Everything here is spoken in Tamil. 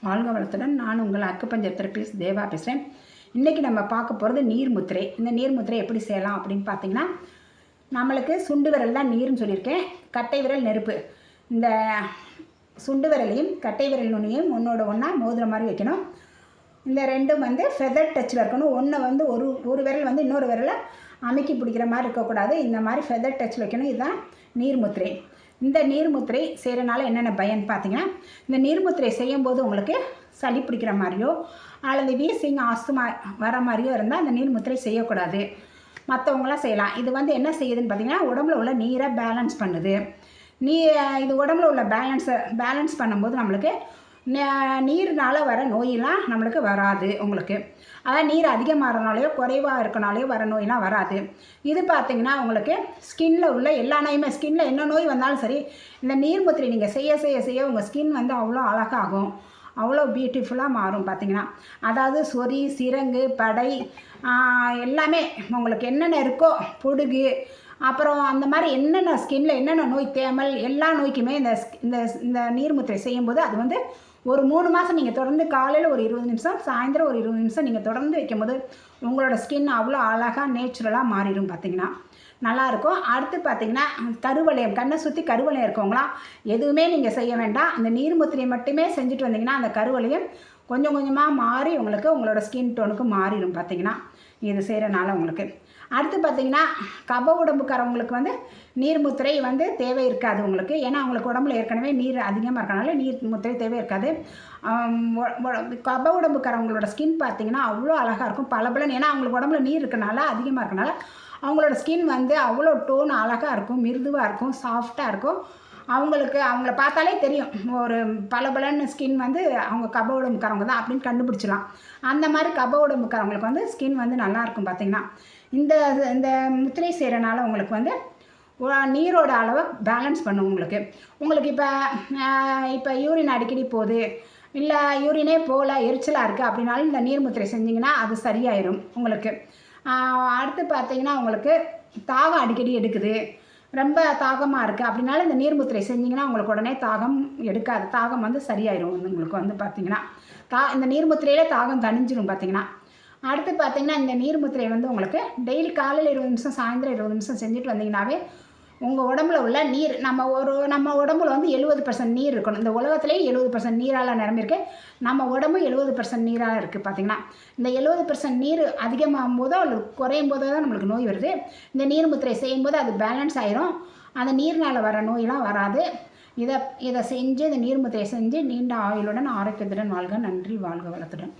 வாழ்க வளத்துடன். நான் உங்கள் அக்குப்பஞ்சர் தெரபிஸ்ட் தேவா பேசுகிறேன். இன்றைக்கி நம்ம பார்க்க போகிறது நீர்முத்திரை. இந்த நீர்முத்திரை எப்படி செய்யலாம் அப்படின்னு பார்த்தீங்கன்னா, நம்மளுக்கு சுண்டு விரல் தான் நீர்னு சொல்லியிருக்கேன், கட்டை விரல் நெருப்பு. இந்த சுண்டு விரலையும் கட்டை விரல் நுனியும் ஒன்றோட ஒன்றா மோதிர மாதிரி வைக்கணும். இந்த ரெண்டும் ஃபெதர் டச்சில் இருக்கணும். ஒன்று ஒரு விரல் இன்னொரு விரலை அமைக்கி பிடிக்கிற மாதிரி இருக்கக்கூடாது. இந்த மாதிரி ஃபெதர் டச்சில் வைக்கணும். இதுதான் நீர்முத்திரை. இந்த நீர்முத்திரை செய்கிறனால என்னென்ன பயன் பார்த்தீங்கன்னா, இந்த நீர்முத்திரை செய்யும்போது உங்களுக்கு சளி பிடிக்கிற மாதிரியோ அல்லது வீசிங் ஆஸ்துமா வர மாதிரியோ இருந்தால் அந்த நீர்முத்திரை செய்யக்கூடாது. மற்றவங்களாம் செய்யலாம். இது என்ன செய்யுதுன்னு பார்த்தீங்கன்னா, உடம்புல உள்ள நீரை பேலன்ஸ் பண்ணுது. இது உடம்புல உள்ள பேலன்ஸ் பண்ணும்போது நம்மளுக்கு நீர்னால் வர நோயெல்லாம் நம்மளுக்கு வராது. உங்களுக்கு அதாவது நீர் அதிகமாகறனாலையோ குறைவாக இருக்கனாலையோ வர நோயெலாம் வராது. இது பார்த்திங்கன்னா உங்களுக்கு ஸ்கின்னில் உள்ள எல்லா நோயுமே, ஸ்கின்னில் என்ன நோய் வந்தாலும் சரி, இந்த நீர்முத்திரை நீங்கள் செய்ய உங்கள் ஸ்கின் அவ்வளோ அழகாகும், அவ்வளோ பியூட்டிஃபுல்லாக மாறும். பார்த்திங்கன்னா அதாவது சொறி, சிரங்கு, படை எல்லாமே உங்களுக்கு என்னென்ன இருக்கோ, பொடுகு, அப்புறம் அந்த மாதிரி என்னென்ன ஸ்கின்னில் என்னென்ன நோய், தேமல், எல்லா நோய்க்குமே இந்த நீர்முத்திரை செய்யும்போது அது ஒரு 3 மாதம் நீங்கள் தொடர்ந்து காலையில் ஒரு 20 நிமிஷம், சாயந்தரம் ஒரு 20 நிமிஷம் நீங்கள் தொடர்ந்து வைக்கும்போது உங்களோட ஸ்கின் அவ்வளோ அழகாக நேச்சுரலாக மாறிடும். பார்த்திங்கன்னா நல்லாயிருக்கும். அடுத்து பார்த்திங்கன்னா கருவளையம், கண்ணை சுற்றி கருவளையம் இருக்கவங்களாம் எதுவுமே நீங்கள் செய்ய வேண்டாம். இந்த நீர்முத்திரையை மட்டுமே செஞ்சுட்டு வந்தீங்கன்னா அந்த கருவளையம் கொஞ்சம் கொஞ்சமாக மாறி உங்களோட ஸ்கின் டோனுக்கு மாறிடும். பார்த்திங்கன்னா இது செய்கிறனால உங்களுக்கு. அடுத்து பார்த்திங்கன்னா கப உடம்புக்காரவங்களுக்கு நீர்முத்திரை தேவை இருக்காது உங்களுக்கு. ஏன்னா அவங்களுக்கு உடம்புல ஏற்கனவே நீர் அதிகமாக இருக்கனால நீர்முத்திரை தேவை இருக்காது. கப உடம்புக்காரவங்களோட ஸ்கின் பார்த்திங்கன்னா அவ்வளோ அழகாக இருக்கும், பளபளன்னு. ஏன்னா அவங்களுக்கு உடம்புல நீர் இருக்கனால, அதிகமாக இருக்கனால அவங்களோட ஸ்கின் அவ்வளோ டோன் அழகாக இருக்கும், மிருதுவாக இருக்கும், சாஃப்டாக இருக்கும். அவங்கள பார்த்தாலே தெரியும், ஒரு பளபளன்னு ஸ்கின் அவங்க கப உடம்புக்காரவங்க தான் அப்படின்னு கண்டுபிடிச்சிடலாம். அந்த மாதிரி கப உடம்புக்காரவங்களுக்கு ஸ்கின் நல்லாயிருக்கும். பார்த்திங்கன்னா இந்த முத்திரை செய்கிறனால உங்களுக்கு நீரோட அளவை பேலன்ஸ் பண்ணும். உங்களுக்கு இப்போ யூரின் அடிக்கடி போகுது, இல்லை யூரினே போகல, எரிச்சலாக இருக்குது அப்படின்னாலும் இந்த நீர்முத்திரை செஞ்சிங்கன்னா அது சரியாயிடும் உங்களுக்கு. அடுத்து பார்த்திங்கன்னா உங்களுக்கு தாகம் அடிக்கடி எடுக்குது, ரொம்ப தாகமாக இருக்குது அப்படின்னாலும் இந்த நீர்முத்திரை செஞ்சிங்கன்னா உங்களுக்கு உடனே தாகம் எடுக்காது, தாகம் சரியாயிடும். உங்களுக்கு பார்த்திங்கன்னா இந்த நீர்முத்திரையிலே தாகம் தணிஞ்சிடும். பார்த்திங்கன்னா அடுத்து பார்த்திங்கன்னா இந்த நீர்முத்திரை உங்களுக்கு டெய்லி காலையில் 20 நிமிஷம், சாயந்தரம் 20 நிமிஷம் செஞ்சுட்டு வந்தீங்கன்னாவே உங்கள் உடம்புல உள்ள நீர், நம்ம உடம்புல 70% நீர் இருக்கணும். இந்த உலகத்துலேயே 70% நீரால் நிரம்பியிருக்கு. நம்ம உடம்பு 70% நீரால் இருக்குது. பார்த்திங்கன்னா இந்த 70% நீர் அதிகமாகும் போதோ அல்லது குறையும் போதோ தான் நம்மளுக்கு நோய் வருது. இந்த நீர்முத்திரை செய்யும்போது அது பேலன்ஸ் ஆயிரும். அந்த நீர்னால் வர நோயெலாம் வராது. இதை செஞ்சு, இந்த நீர்முத்திரை செஞ்சு நீண்ட ஆயுளுடன் ஆரோக்கியத்துடன் வாழ்க. நன்றி. வாழ்க வளத்துடன்.